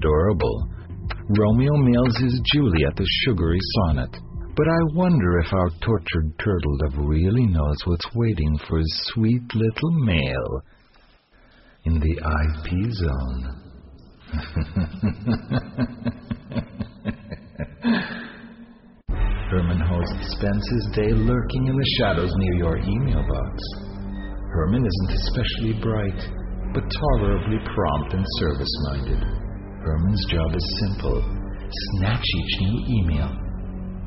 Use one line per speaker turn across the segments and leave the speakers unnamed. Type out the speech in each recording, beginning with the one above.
adorable. Romeo mails his Juliet a sugary sonnet. But I wonder if our tortured turtle dove really knows what's waiting for his sweet little mail in the IP zone. Herman Host spends his day lurking in the shadows near your email box. Herman isn't especially bright, but tolerably prompt and service-minded. Herman's job is simple: snatch each new email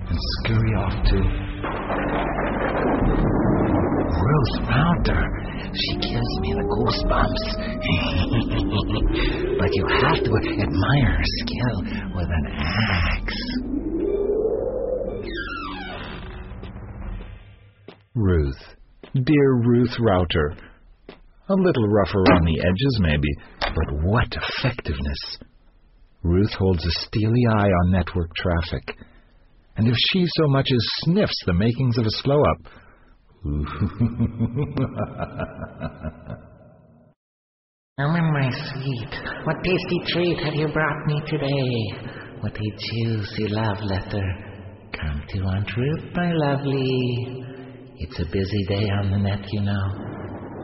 and scurry off to Ruth Router. She gives me the goosebumps. But you have to admire her skill with an axe. Ruth. Dear Ruth Router. A little rough around the edges, maybe, but what effectiveness. Ruth holds a steely eye on network traffic. And if she so much as sniffs the makings of a slow-up...
Herman, my sweet, what tasty treat have you brought me today? What a juicy love letter. Come to Aunt Ruth, my lovely. It's a busy day on the net, you know.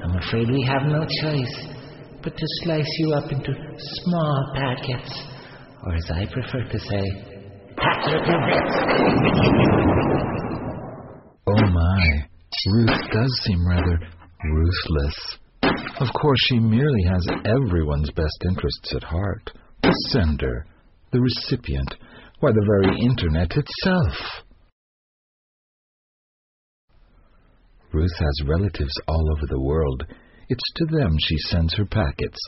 I'm afraid we have no choice but to slice you up into small packets, or as I prefer to say, hack you to bits.
Oh my, Ruth does seem rather ruthless. Of course, she merely has everyone's best interests at heart. The sender, the recipient, why, the very internet itself. Ruth has relatives all over the world. It's to them she sends her packets,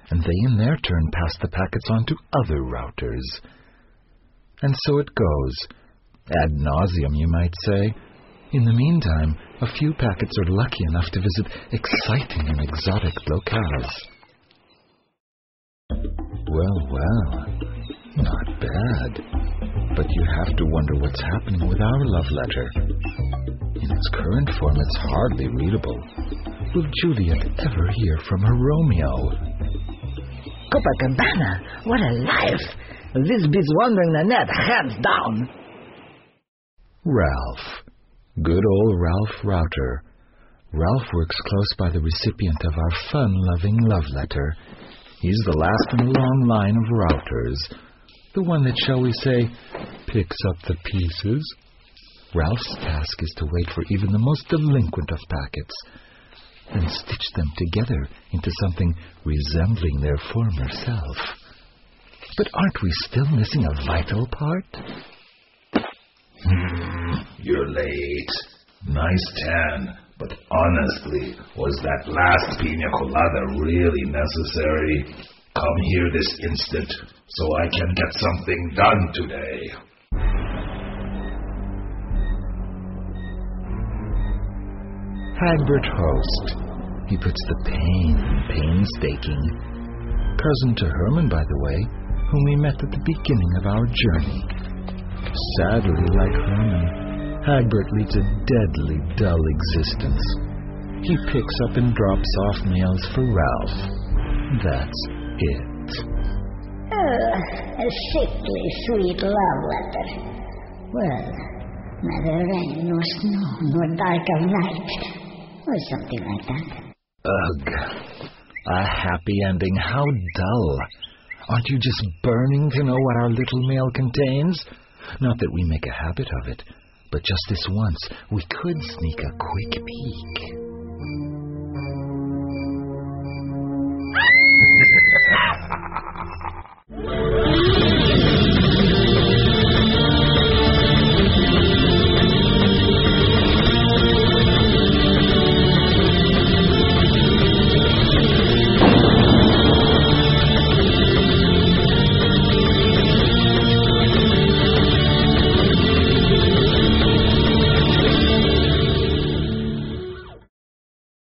and they in their turn pass the packets on to other routers. And so it goes, ad nauseum, you might say. In the meantime, a few packets are lucky enough to visit exciting and exotic locales. Well, not bad. But you have to wonder what's happening with our love letter. In its current form, it's hardly readable. Will Juliet ever hear from her Romeo?
Copacabana, what a life! This beats wandering the net, hands down.
Ralph. Good old Ralph Router. Ralph works close by the recipient of our fun-loving love letter. He's the last in a long line of routers. The one that, shall we say, picks up the pieces. Ralph's task is to wait for even the most delinquent of packets, then stitch them together into something resembling their former self. But aren't we still missing a vital part?
You're late. Nice tan. But honestly, was that last pina colada really necessary? Come here this instant so I can get something done today.
Hagbert Host. He puts the pain in painstaking. Cousin to Herman, by the way, whom we met at the beginning of our journey. Sadly, like Herman, Hagbert leads a deadly dull existence. He picks up and drops off mails for Ralph. That's it.
A sickly sweet love letter. Well, neither rain nor snow nor dark of night, or something like that.
Ugh. A happy ending. How dull. Aren't you just burning to know what our little mail contains? Not that we make a habit of it, but just this once, we could sneak a quick peek.